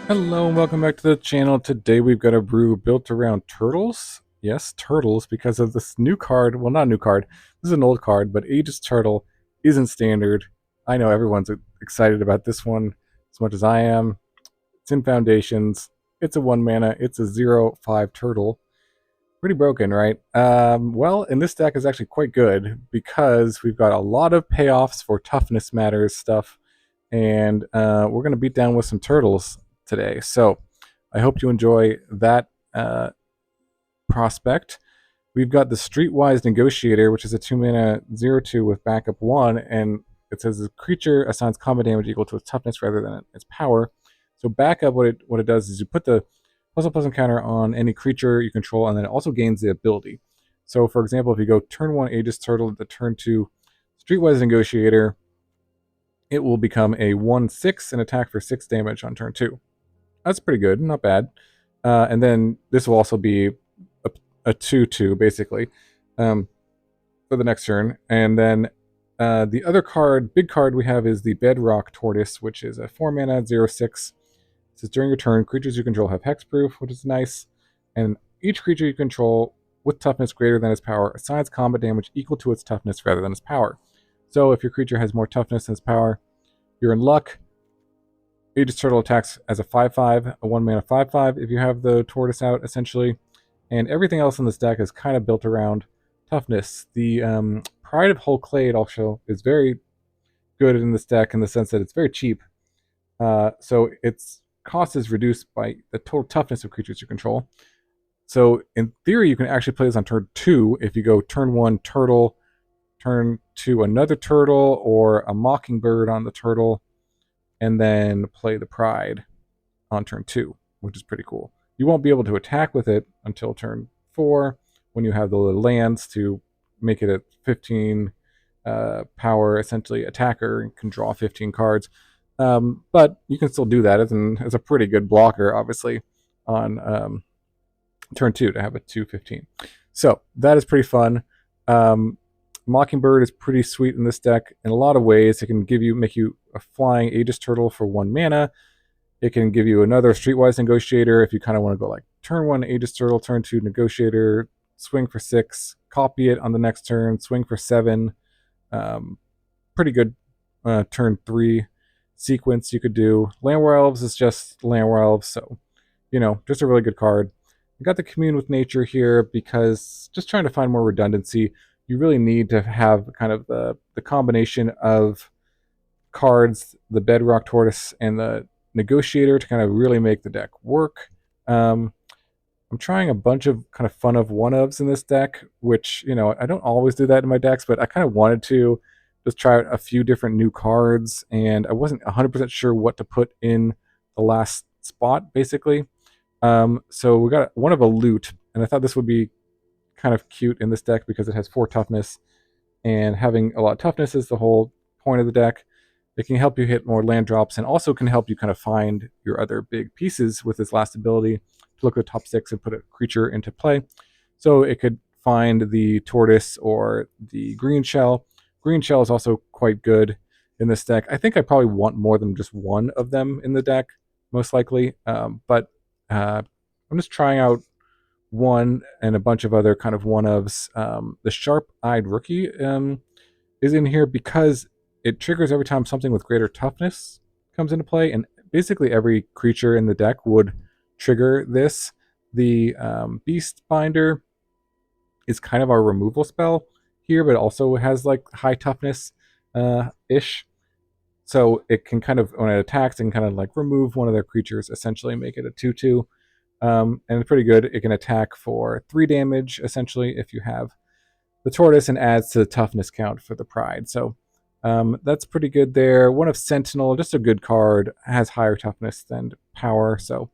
Hello and welcome back to the channel. Today we've got a brew built around turtles. Yes, turtles, because of this new card. Well, not a new card. This is an old card, but Aegis Turtle isn't standard. I know everyone's excited about this one as much as I am. It's in Foundations. It's a 1 mana. It's a 0/5 turtle. Pretty broken, right? Well, in this deck is actually quite good because we've got a lot of payoffs for toughness matters stuff, and we're going to beat down with some turtles today. So I hope you enjoy that prospect. We've got the Streetwise Negotiator, which is a 2 mana 0/2 with backup 1, and it says the creature assigns combat damage equal to its toughness rather than its power. So backup, what it does is you put the +1/+1 encounter on any creature you control, and then it also gains the ability. So for example, if you go turn 1 Aegis Turtle, the turn 2 Streetwise Negotiator, it will become a 1/6 and attack for 6 damage on turn 2. That's pretty good, not bad. And then this will also be a 2/2 basically for the next turn. And then the other card, big card we have is the Bedrock Tortoise, which is a 4 mana 0/6. It says during your turn, creatures you control have hexproof, which is nice. And each creature you control with toughness greater than its power assigns combat damage equal to its toughness rather than its power. So if your creature has more toughness than its power, you're in luck. Aegis Turtle attacks as a 5/5, a 1 mana 5/5 if you have the tortoise out, essentially. And everything else in this deck is kind of built around toughness. The Pride of Whole Clade also is very good in this deck in the sense that it's very cheap. So its cost is reduced by the total toughness of creatures you control. So in theory, you can actually play this on turn 2 if you go turn 1 turtle, turn 2 another turtle, or a Mockingbird on the turtle, and then play the Pride on turn 2, which is pretty cool. You won't be able to attack with it until turn 4 when you have the lands to make it a 15 power, essentially attacker, and can draw 15 cards. But you can still do that as a pretty good blocker, obviously, on turn 2 to have a 2/15. So that is pretty fun. Mockingbird is pretty sweet in this deck in a lot of ways. It can make you a flying Aegis Turtle for 1 mana. It can give you another Streetwise Negotiator if you kind of want to go like turn 1 Aegis Turtle, turn 2 Negotiator, swing for 6, copy it on the next turn, swing for 7. Pretty good turn 3 sequence you could do. Llanowar Elves is just Llanowar Elves, so just a really good card. I got the Commune with Nature here because just trying to find more redundancy. You really need to have kind of the combination of cards, the Bedrock Tortoise and the Negotiator, to kind of really make the deck work. I'm trying a bunch of kind of fun of one-ofs in this deck, which, I don't always do that in my decks, but I kind of wanted to just try out a few different new cards, and I wasn't 100% sure what to put in the last spot, basically. So we got one of a loot, and I thought this would be kind of cute in this deck because it has 4 toughness, and having a lot of toughness is the whole point of the deck. It can help you hit more land drops and also can help you kind of find your other big pieces with its last ability to look at the top 6 and put a creature into play. So it could find the tortoise or the greenshell. Greenshell is also quite good in this deck. I think I probably want more than just one of them in the deck, most likely. But I'm just trying out one and a bunch of other kind of one-ofs. The Sharp-Eyed Rookie is in here because it triggers every time something with greater toughness comes into play, and basically every creature in the deck would trigger this. The Beastbinder is kind of our removal spell here, but also has like high toughness ish. So it can kind of, when it attacks, it can kind of like remove one of their creatures, essentially make it a 2/2. And it's pretty good. It can attack for 3 damage, essentially, if you have the tortoise, and adds to the toughness count for the Pride. So that's pretty good there. One of Sentinel, just a good card, has higher toughness than power, so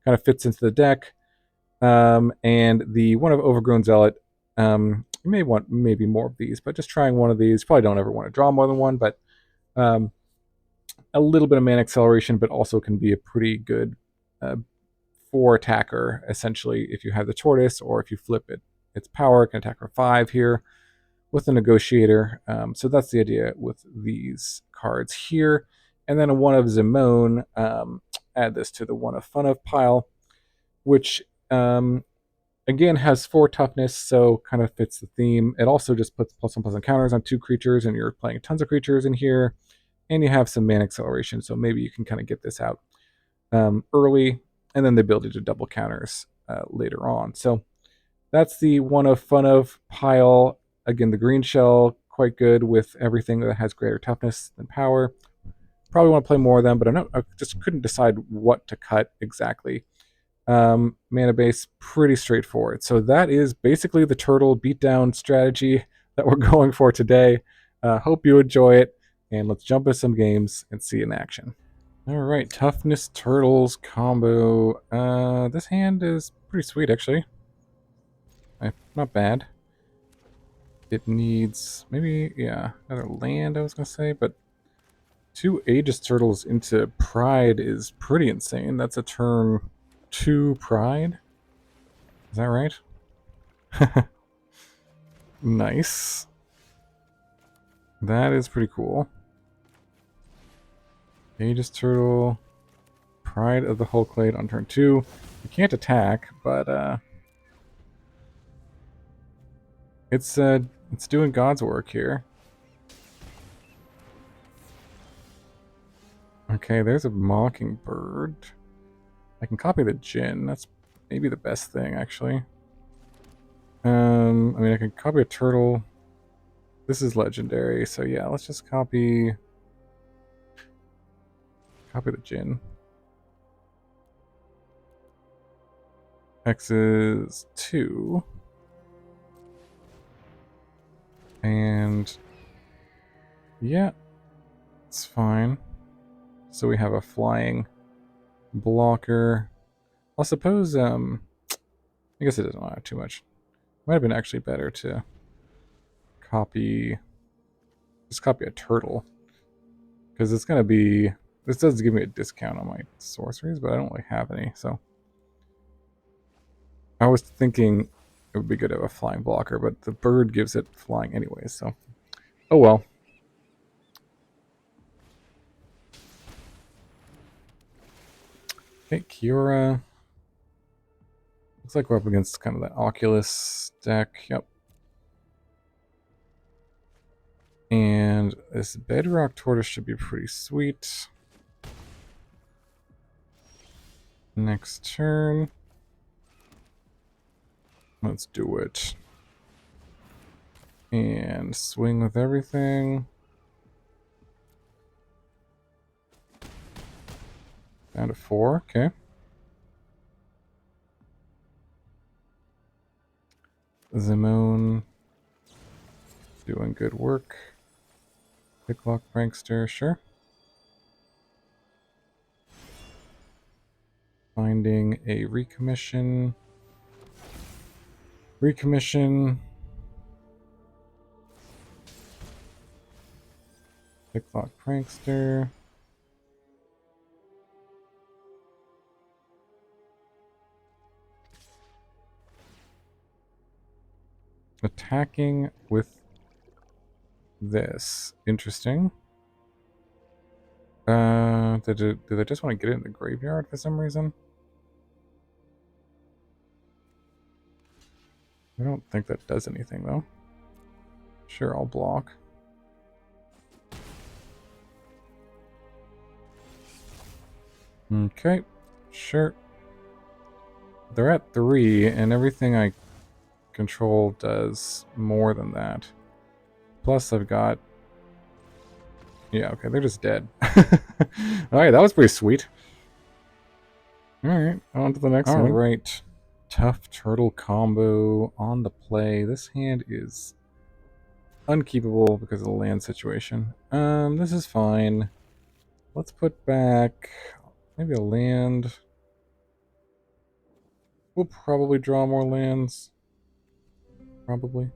kind of fits into the deck. And the one of Overgrown Zealot, you may want maybe more of these, but just trying one of these. Probably don't ever want to draw more than one, but a little bit of mana acceleration, but also can be a pretty good 4 attacker, essentially, if you have the tortoise, or if you flip it. Its power can attack for 5 here with the Negotiator. So that's the idea with these cards here. And then a one of Zimone add this to the One of Fun of pile, which again has 4 toughness, so kind of fits the theme. It also just puts +1/+1 counters on 2 creatures, and you're playing tons of creatures in here, and you have some mana acceleration, so maybe you can kind of get this out early, and then the ability to double counters later on. So that's the One of Fun of pile. Again, the Greenshell, quite good with everything that has greater toughness than power. Probably want to play more of them, but I just couldn't decide what to cut exactly. Mana base, pretty straightforward. So that is basically the turtle beatdown strategy that we're going for today. Hope you enjoy it, and let's jump into some games and see in action. All right, Toughness Turtles combo. This hand is pretty sweet, actually. Not bad. It needs maybe, yeah, another land, I was going to say, but 2 Aegis Turtles into Pride is pretty insane. That's a turn 2 Pride. Is that right? Nice. That is pretty cool. Aegis Turtle, Pride of the Hull Clade on turn 2. You can't attack, but it's doing God's work here. Okay, there's a Mockingbird. I can copy the Djinn. That's maybe the best thing, actually. I mean, I can copy a turtle. This is legendary, so yeah, let's just copy the Djinn. X is 2. And yeah, it's fine. So we have a flying blocker. I suppose, I guess it doesn't matter too much. Might have been actually better to just copy a turtle. Because it's going to be, this does give me a discount on my sorceries, but I don't really have any, so. I was thinking it would be good to have a flying blocker, but the bird gives it flying anyway, so. Oh well. Okay, Kiora. Looks like we're up against kind of that Oculus deck. Yep. And this Bedrock Tortoise should be pretty sweet. Next turn. Let's do it. And swing with everything. Down to 4, okay. Zimone doing good work. Picklock Prankster, sure. Finding a recommission. Recommission. Picklock Prankster. Attacking with this. Interesting. Did I just want to get it in the graveyard for some reason? I don't think that does anything, though. Sure, I'll block. Okay, sure. They're at 3, and everything I control does more than that. Plus, I've got... Yeah, okay, they're just dead. Alright, that was pretty sweet. Alright, on to the next one. Alright, Tough Turtle combo on the play. This hand is unkeepable because of the land situation. This is fine. Let's put back maybe a land. We'll probably draw more lands. Probably.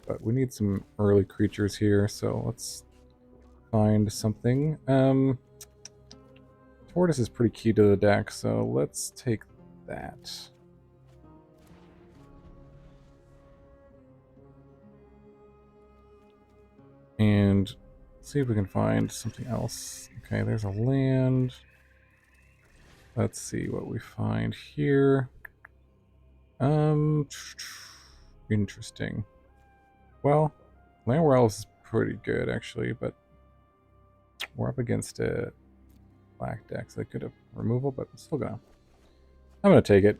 But we need some early creatures here, so let's find something. Tortoise is pretty key to the deck, so let's take that. And see if we can find something else. Okay, there's a land. Let's see what we find here. Interesting. Well, Llanowar Elves is pretty good actually, but we're up against a black deck, so they could have removal, but I'm gonna take it.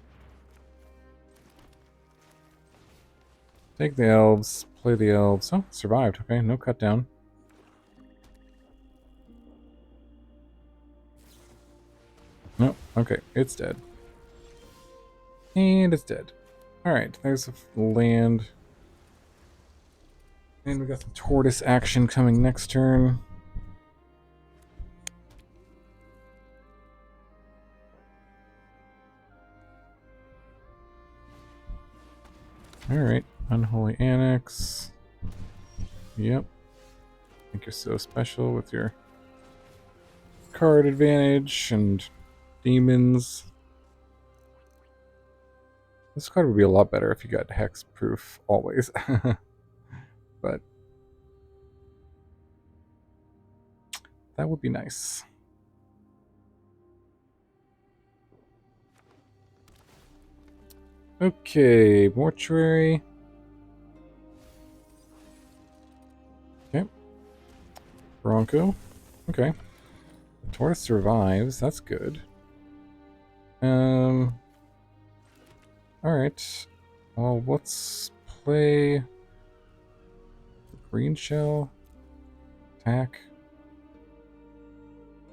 Take the elves, play the elves. Oh, survived. Okay, no cut down. No, okay, it's dead. And it's dead. Alright, there's a land. And we got some tortoise action coming next turn. Alright, Unholy Annex. Yep. I think you're so special with your card advantage and demons. This card would be a lot better if you got hex proof always. But that would be nice. Okay, mortuary. Okay. Bronco. Okay. The tortoise survives. That's good. Alright. Well, let's play Greenshell. Attack.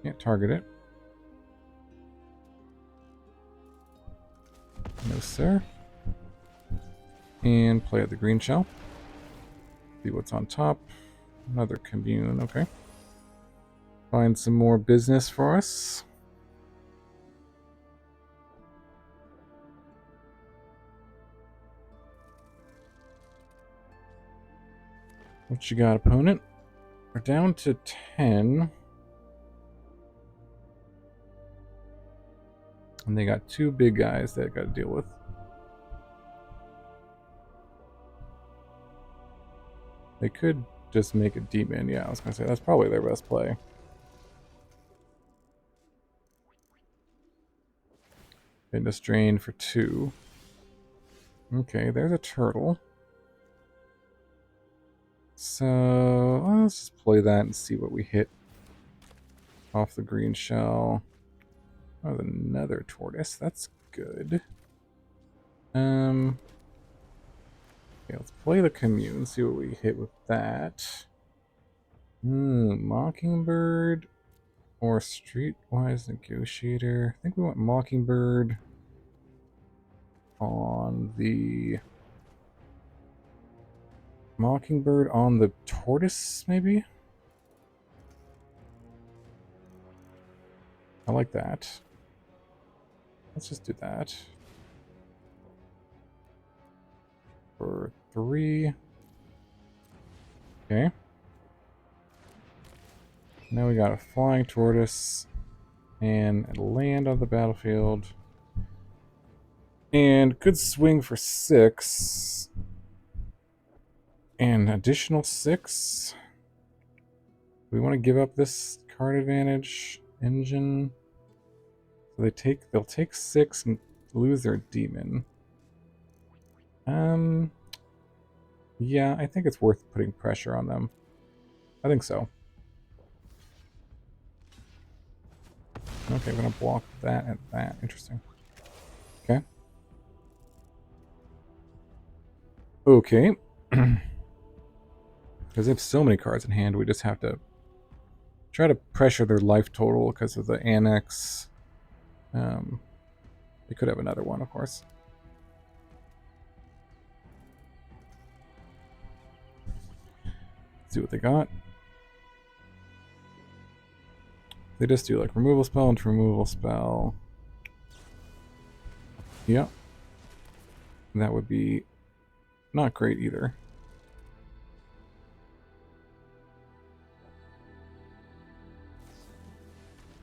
Can't target it. No, sir. And play at the Greenshell. See what's on top. Another Commune, okay. Find some more business for us. What you got, opponent? We're down to 10. And they got two big guys that got to deal with. They could just make a demon. Yeah, I was going to say, that's probably their best play. Fitness drain for 2. Okay, there's a turtle. So let's just play that and see what we hit off the green shell. Oh, another tortoise. That's good. Okay, let's play the Commune. See what we hit with that. Mockingbird or Streetwise Negotiator. I think we want Mockingbird on the tortoise, maybe? I like that. Let's just do that. For 3. Okay. Now we got a flying tortoise and a land on the battlefield. And good swing for 6. And additional 6. We want to give up this card advantage engine. So they'll take 6 and lose their demon. Yeah, I think it's worth putting pressure on them. I think so. Okay, we're gonna block that and that. Interesting. Okay. Okay. Because they have so many cards in hand, we just have to try to pressure their life total because of the annex. They could have another one, of course. Let's see what they got. They just do like removal spell into removal spell. Yep. That would be not great either.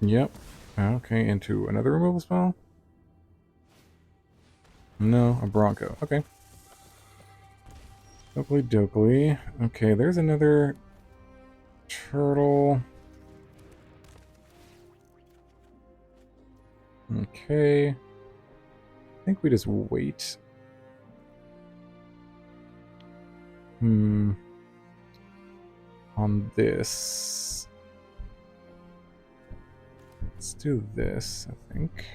Yep. Okay, into another removal spell? No, a Bronco. Okay. Dokey dokey. Okay, there's another Turtle. Okay. I think we just wait. On this. Let's do this, I think.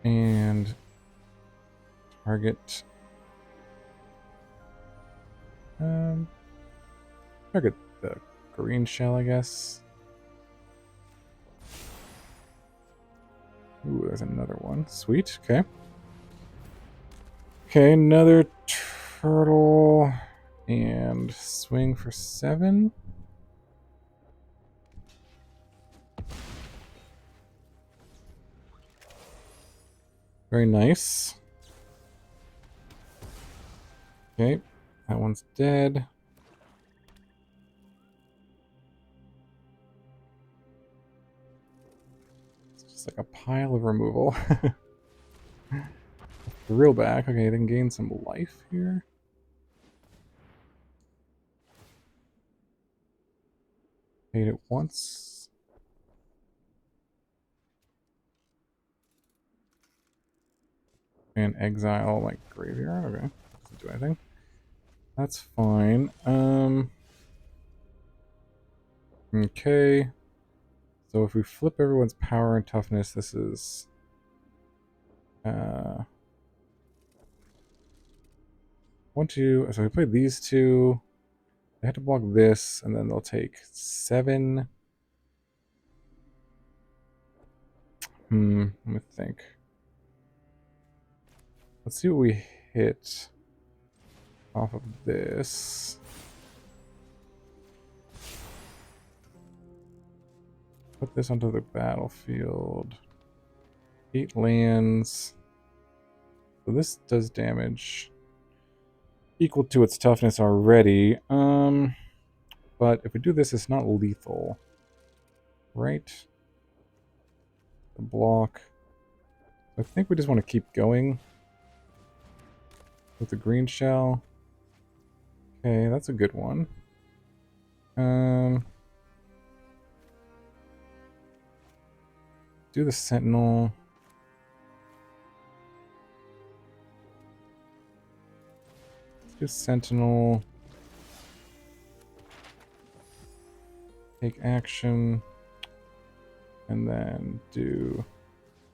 And target. Target the green shell, I guess. Ooh, there's another one. Sweet. Okay. Okay, another turtle. And swing for 7. Very nice. Okay, that one's dead. It's just like a pile of removal. Real back. Okay, then gain some life here. Paid it once. And exile my graveyard. Okay, doesn't do anything. That's fine. Okay. So if we flip everyone's power and toughness, this is 1, 2. So we play these two. They have to block this, and then they'll take 7. Let me think. Let's see what we hit off of this. Put this onto the battlefield. 8 lands. So this does damage equal to its toughness already. But if we do this, it's not lethal. Right? The block. I think we just want to keep going with the green shell. Okay, that's a good one. Do the Sentinel. Let's do Sentinel. Take action. And then do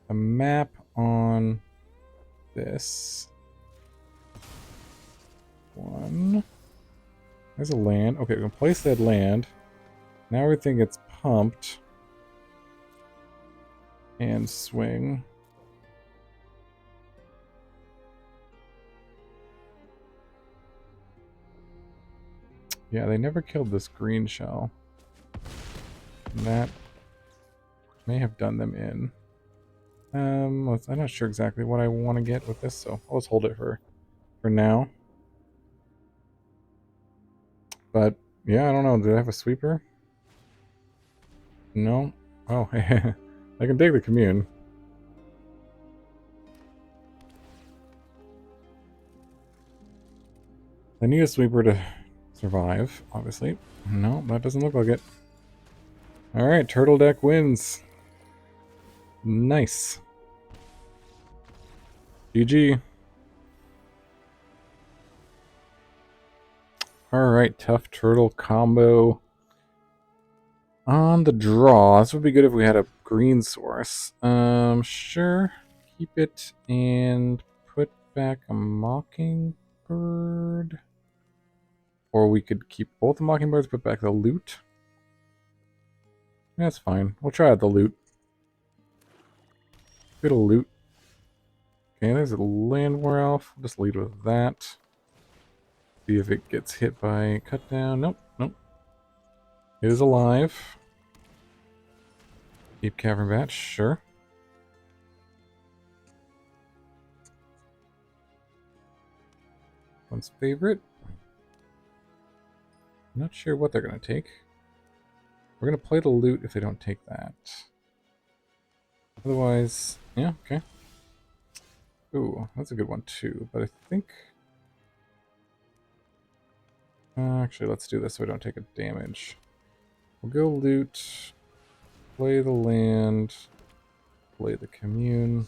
a map on this. 1. There's a land. Okay, we can place that land. Now everything gets pumped. And swing. Yeah, they never killed this green shell. And that may have done them in. I'm not sure exactly what I want to get with this, so I'll just hold it for now. But yeah, I don't know. Do I have a sweeper? No. Oh, I can take the commune. I need a sweeper to survive, obviously. No, that doesn't look like it. Alright, Turtle deck wins. Nice. GG. Alright, tough turtle combo. On the draw. This would be good if we had a green source. Sure. Keep it and put back a Mockingbird. Or we could keep both the Mockingbirds, put back the loot. That's fine. We'll try out the loot. Good loot. Okay, there's a Llanowar Elf. We'll just lead with that. See if it gets hit by cut down. Nope, nope. It is alive. Keep Cavern Bat, sure. One's favorite. I'm not sure what they're going to take. We're going to play the loot if they don't take that. Otherwise, yeah, okay. Ooh, that's a good one too, but I think Actually, let's do this so we don't take a damage. We'll go loot, play the land, play the commune.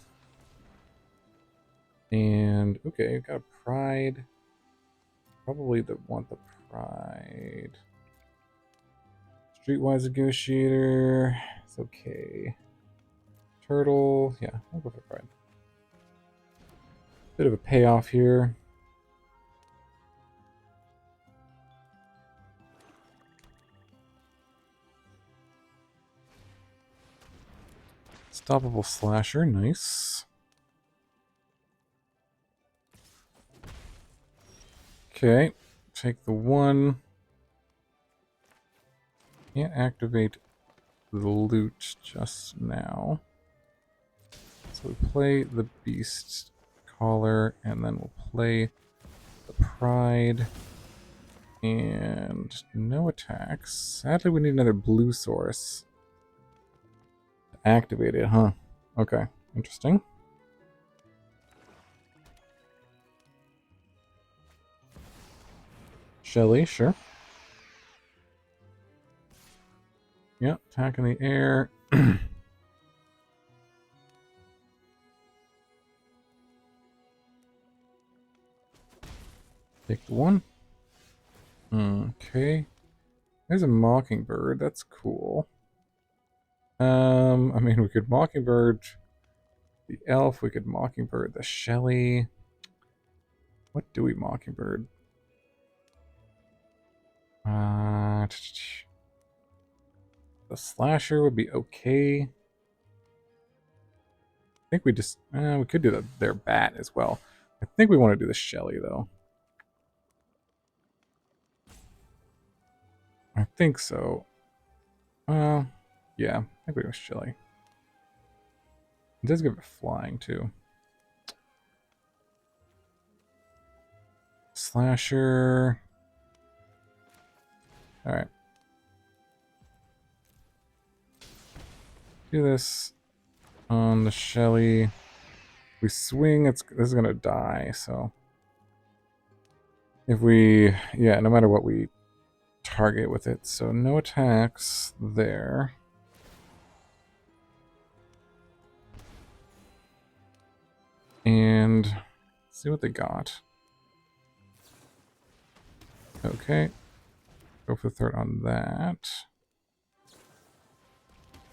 And, okay, we've got a pride. Probably want the pride. Streetwise Negotiator. It's okay. Turtle. Yeah, I'll go for pride. Bit of a payoff here. Stoppable Slasher. Nice. Okay. Take the one. Can't activate the loot just now. So we play the Beast Collar, and then we'll play the Pride. And no attacks. Sadly, we need another blue source to activate it, huh? Okay, interesting. Shelly, sure. Yeah, attack in the air. Take the one. Okay. There's a Mockingbird. That's cool. I mean, we could Mockingbird the elf. We could Mockingbird the Shelly. What do we Mockingbird? The Slasher would be okay. I think we just we could do their bat as well. I think we want to do the Shelly though. I think so. Yeah, I think we go Shelly. It does give it flying too. Slasher. All right. Do this on the Shelly. We swing. This is gonna die. So if we, yeah, no matter what we target with it. So no attacks there. And see what they got. Okay. Go for the third on that.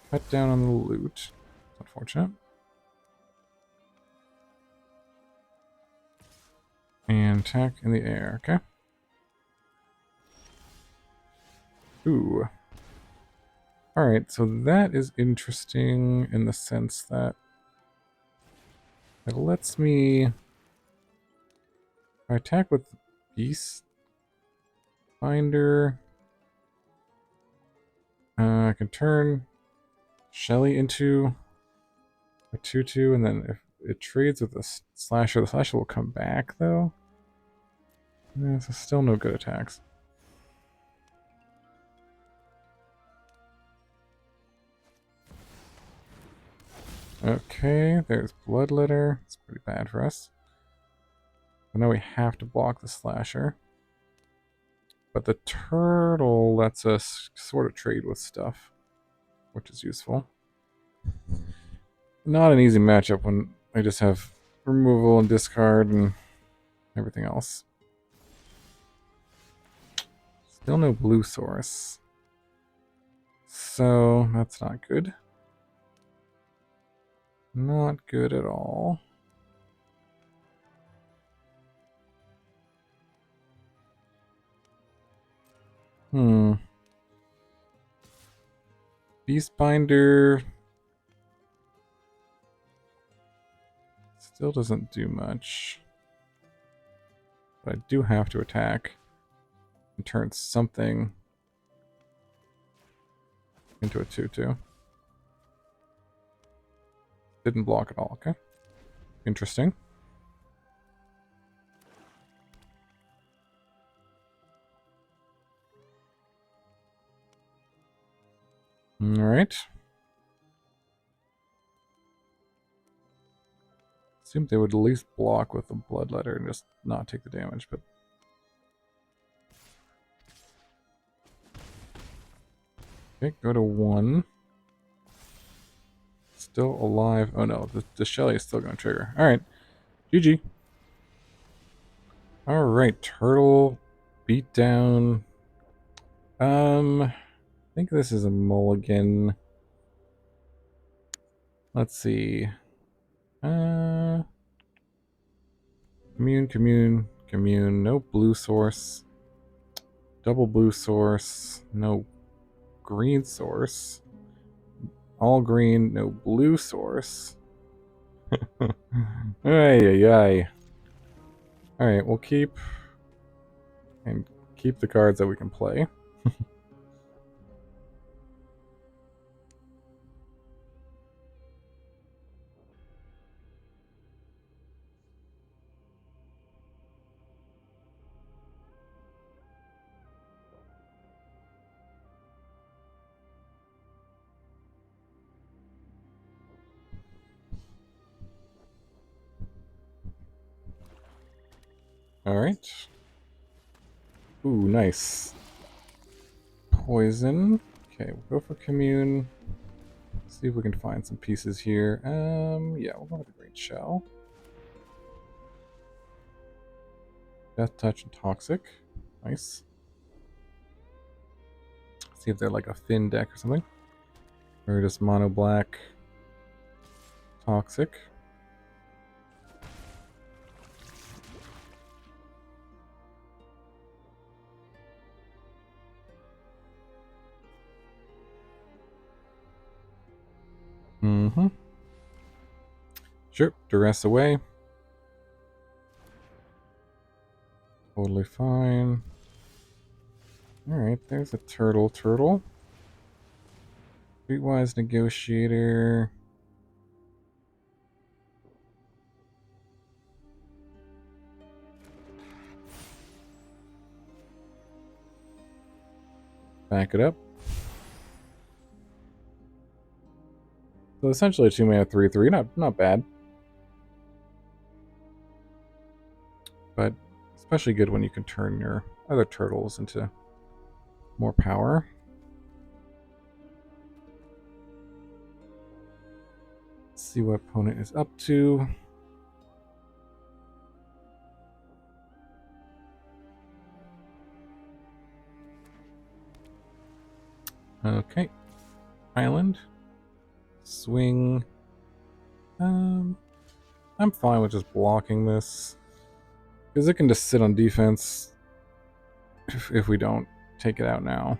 Cut down on the loot. Unfortunate. And attack in the air. Okay. Ooh. Alright, so that is interesting in the sense that it lets me... If I attack with Beastbinder, I can turn Shelly into a 2/2, and then if it trades with the Slasher will come back, though. Yeah, so still no good attacks. Okay, there's Bloodletter. It's pretty bad for us. I know we have to block the Slasher. But the Turtle lets us sort of trade with stuff, which is useful. Not an easy matchup when I just have removal and discard and everything else. Still no blue source. So that's not good. Not good at all. Beastbinder still doesn't do much. But I do have to attack and turn something into a 2/2. Didn't block at all, okay. Interesting. Alright. Assumed they would at least block with the Bloodletter and just not take the damage, but Okay, go to 1. Still alive. Oh no, the Shelly is still going to trigger. Alright. GG. Alright, Turtle. Beatdown. I think this is a mulligan. Let's see. Commune. No blue source. Double blue source. No green source. All green, no blue source. Ay. Alright, we'll keep the cards that we can play. Alright. Ooh, nice. Poison. Okay, we'll go for Commune. See if we can find some pieces here. Yeah, we'll go with the Greenshell. Death Touch and Toxic. Nice. See if they're like a Finn deck or something. Or just mono black. Toxic. Mm-hmm. Sure, duress away. Totally fine. Alright, there's a turtle. Streetwise Negotiator. Back it up. So essentially a 2-mana 3/3, not bad. But especially good when you can turn your other turtles into more power. Let's see what opponent is up to. Okay. Island. Swing. I'm fine with just blocking this. Because it can just sit on defense if we don't take it out now.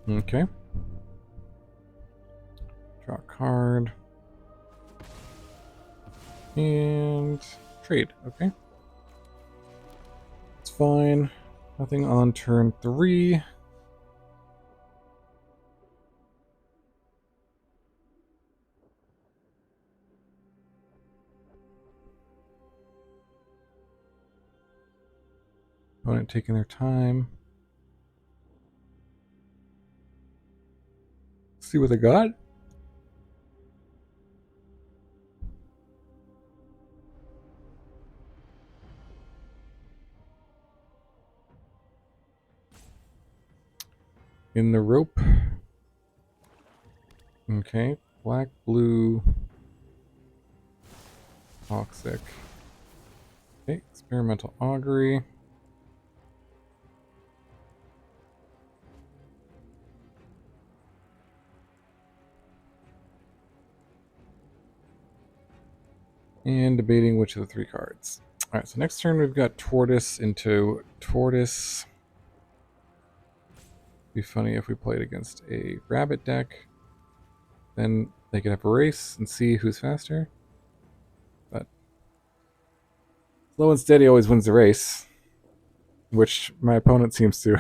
Okay. Draw a card. And trade. Okay. It's fine. Nothing on turn 3. Opponent taking their time. See what they got. In the rope. Okay. Black, blue. Toxic. Okay. Experimental augury. And debating which of the 3 cards. Alright, so next turn we've got Tortoise into Tortoise. Be funny if we played against a rabbit deck. Then they could have a race and see who's faster. But slow and steady always wins the race. Which my opponent seems to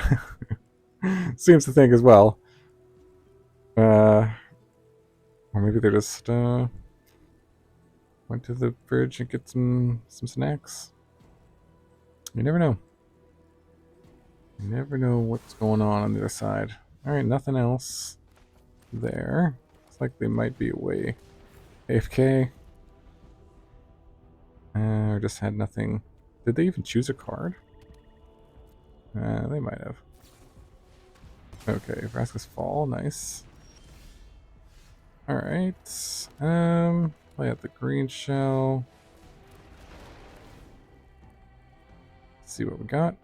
seems to think as well. Or maybe they're just went to the fridge and get some snacks. You never know. You never know what's going on the other side. Alright, nothing else there. Looks like they might be away. AFK. Or just had nothing. Did they even choose a card? They might have. Okay, Vraska's Fall, nice. Alright. Play out the Greenshell. See what we got.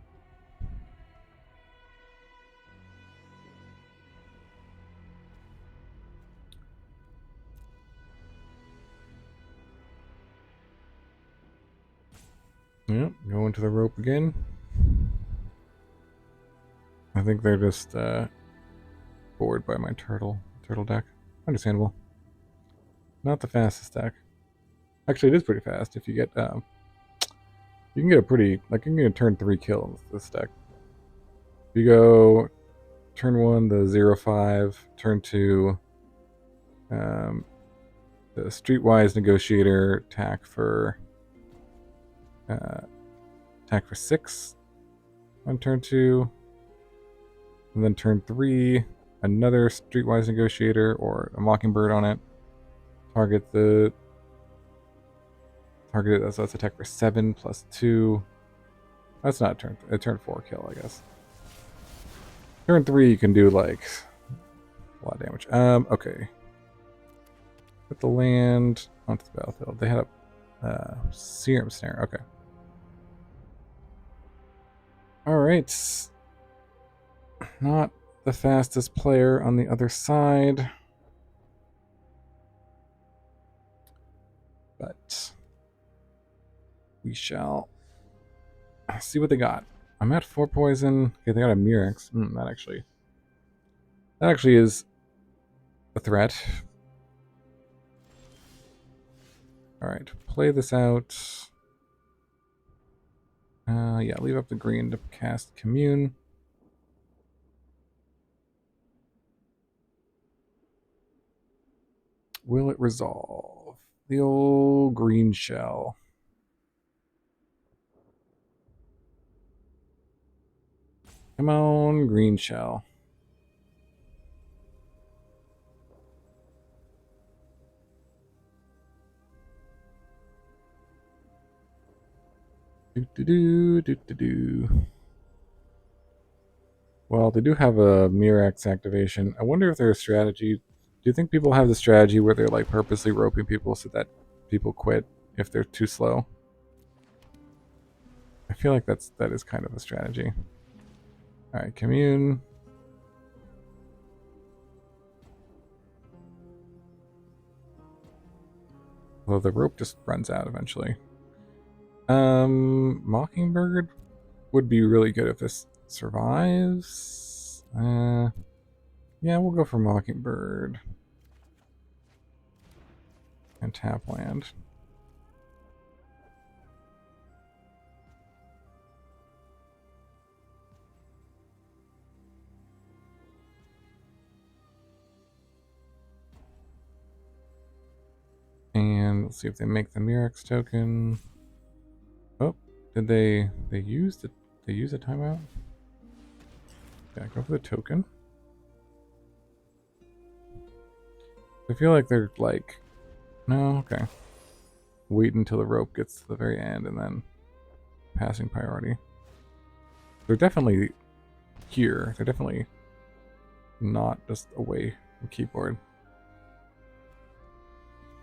Yep, going to the rope again. I think they're just bored by my turtle deck. Understandable. Not the fastest deck. Actually, it is pretty fast if you get you can get a pretty, like, you can get a turn 3 kill with this deck. If you go turn 1 the 0/5, turn 2 the Streetwise Negotiator attack for 6 on turn 2, and then turn 3 another Streetwise Negotiator or a Mockingbird on it. Target it, so that's attack for 7 plus 2. That's not a turn 4 kill, I guess. Turn 3 you can do like a lot of damage. Okay. Put the land onto the battlefield. They had a Serum Snare. Okay. Alright. Not the fastest player on the other side. But we shall see what they got. I'm at 4 poison. Okay, they got a Mirrex. That actually is a threat. Alright, play this out. Yeah, leave up the green to cast Commune. Will it resolve? The old Greenshell. Come on, Greenshell. Do. Well, they do have a Mirrex activation. I wonder if there's a strategy. Do you think people have the strategy where they're like purposely roping people so that people quit if they're too slow? I feel like that is kind of a strategy. All right, Commune. Although the rope just runs out eventually. Mockingbird would be really good if this survives. Yeah, we'll go for Mockingbird. And tap land. And let's see if they make the Mirrex token. Oh, did they use it? They use a timeout? Yeah, go for the token. I feel like they're like, no, okay. Wait until the rope gets to the very end and then passing priority. They're definitely here. They're definitely not just away from keyboard.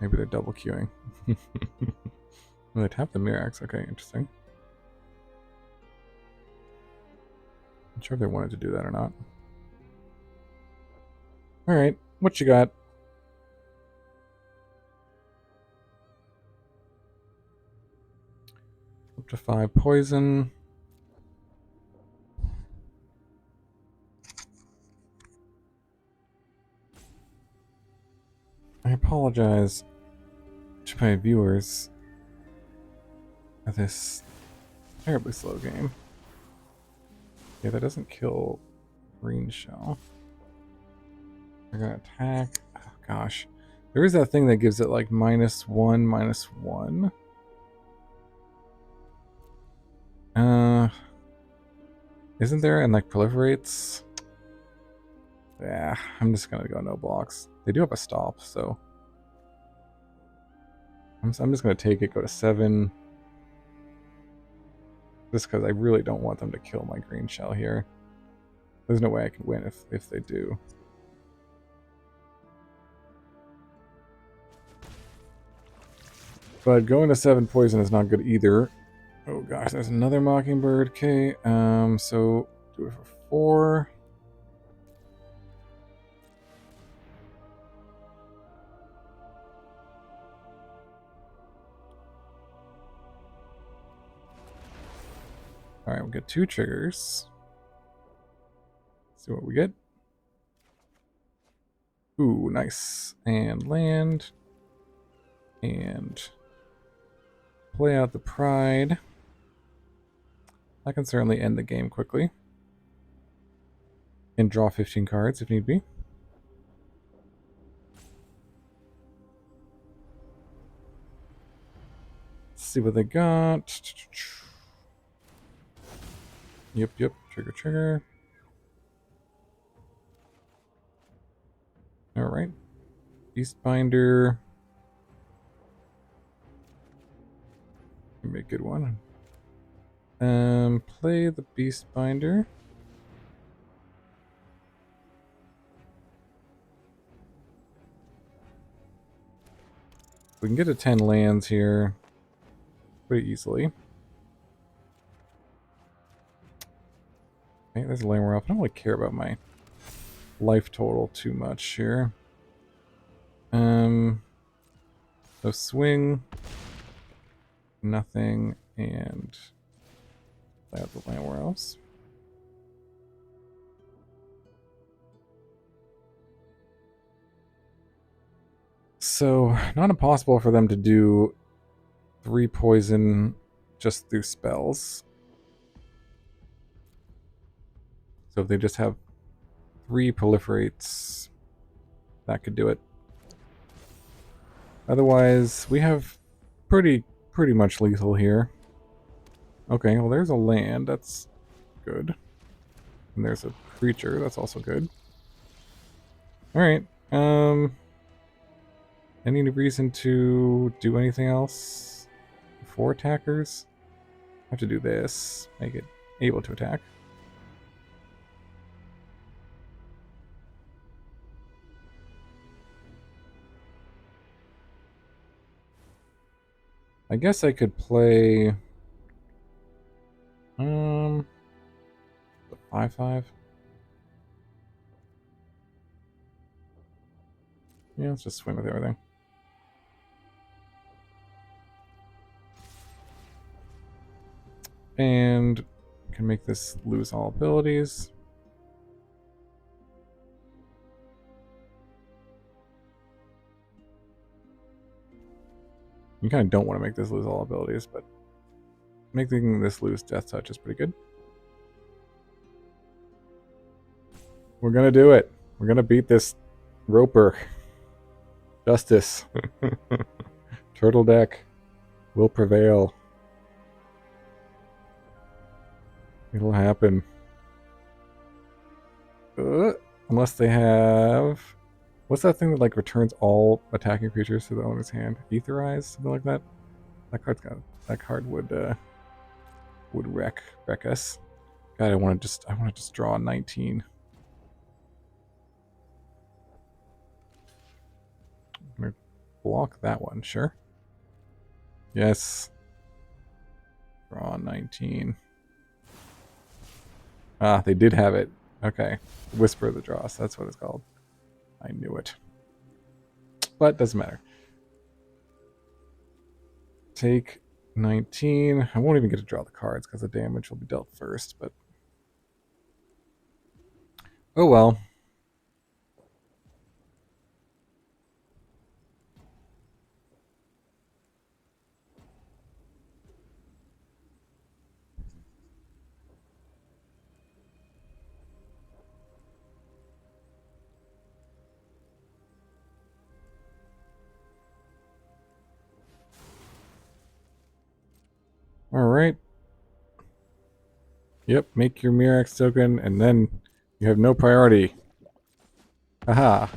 Maybe they're double queuing. Well, they tap the Mirrex. Okay, interesting. Not sure if they wanted to do that or not. Alright, what you got? Up to 5 poison. I apologize to my viewers for this terribly slow game. Yeah, that doesn't kill Greenshell. They're gonna attack. Oh gosh. There is that thing that gives it like -1/-1. Isn't there? And like proliferates? Yeah, I'm just gonna go no blocks. They do have a stop, so I'm just gonna take it, go to 7. Just because I really don't want them to kill my Greenshell here. There's no way I can win if they do. But going to 7 poison is not good either. Oh gosh, there's another Mockingbird. Okay, so do it for 4. Alright, we'll get 2 triggers. See what we get. Ooh, nice. And land. And play out the Pride. I can certainly end the game quickly. And draw 15 cards if need be. Let's see what they got. Yep. Trigger. Alright. Beastbinder. Be a good one. Play the Beastbinder. We can get to 10 lands here pretty easily. Okay, there's a Llanowar Elf. I don't really care about my life total too much here. So swing, nothing, and play out the Llanowar Elves. So, not impossible for them to do 3 poison just through spells. So if they just have 3 proliferates, that could do it. Otherwise, we have pretty much lethal here. Okay, well there's a land, that's good. And there's a creature, that's also good. Alright, any reason to do anything else for attackers? I have to do this, make it able to attack. I guess I could play the 5/5. Yeah, let's just swing with everything. And can make this lose all abilities. You kind of don't want to make this lose all abilities, but making this lose Death Touch is pretty good. We're gonna do it. We're gonna beat this Roper. Justice. Turtle deck will prevail. It'll happen. Unless they have... What's that thing that like returns all attacking creatures to the owner's hand? Etherize? Something like that? That card would wreck us. God, I want to just draw 19. I'm gonna block that one, sure. Yes. Draw 19. Ah, they did have it. Okay. Whisper of the Dross, that's what it's called. I knew it. But doesn't matter. Take 19. I won't even get to draw the cards because the damage will be dealt first, but... Oh well. Alright. Yep, make your Mirrex token, and then you have no priority. Haha.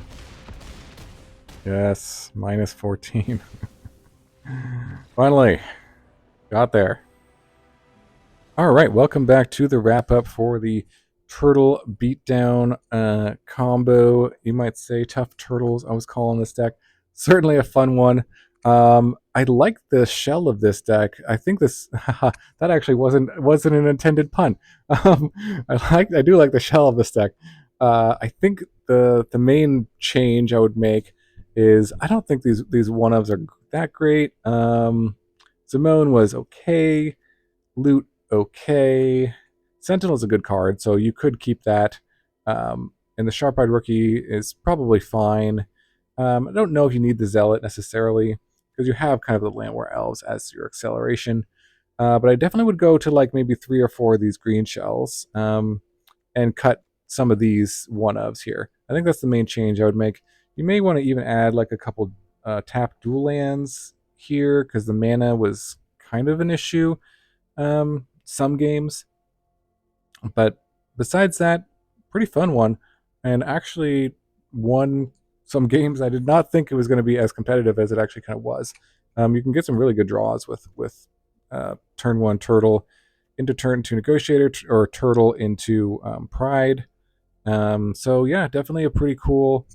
Yes, minus 14. Finally. Got there. Alright, welcome back to the wrap-up for the Turtle Beatdown combo, you might say. Tough Turtles, I was calling this deck. Certainly a fun one. I like the shell of this deck. I think this that actually wasn't an intended pun. Um, I do like the shell of this deck. I think the main change I would make is I don't think these one ofs are that great. Zimone was okay. Loot okay. Sentinel's a good card, so you could keep that. And the Sharp-Eyed Rookie is probably fine. I don't know if you need the Zealot necessarily, because you have kind of the Llanowar Elves as your acceleration. But I definitely would go to like maybe 3 or 4 of these green shells and cut some of these one-ofs here. I think that's the main change I would make. You may want to even add like a couple tap dual lands here, because the mana was kind of an issue some games. But besides that, pretty fun one, and actually won some games. I did not think it was going to be as competitive as it actually kind of was. You can get some really good draws with turn 1 Turtle into turn 2 Negotiator, or Turtle into Pride. So yeah, definitely a pretty cool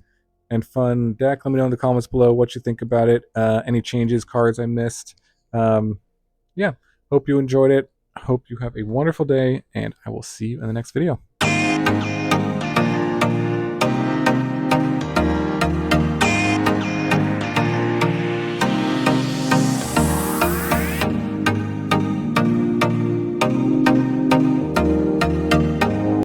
and fun deck. Let me know in the comments below what you think about it. Any changes, cards I missed. Yeah, hope you enjoyed it. Hope you have a wonderful day, and I will see you in the next video.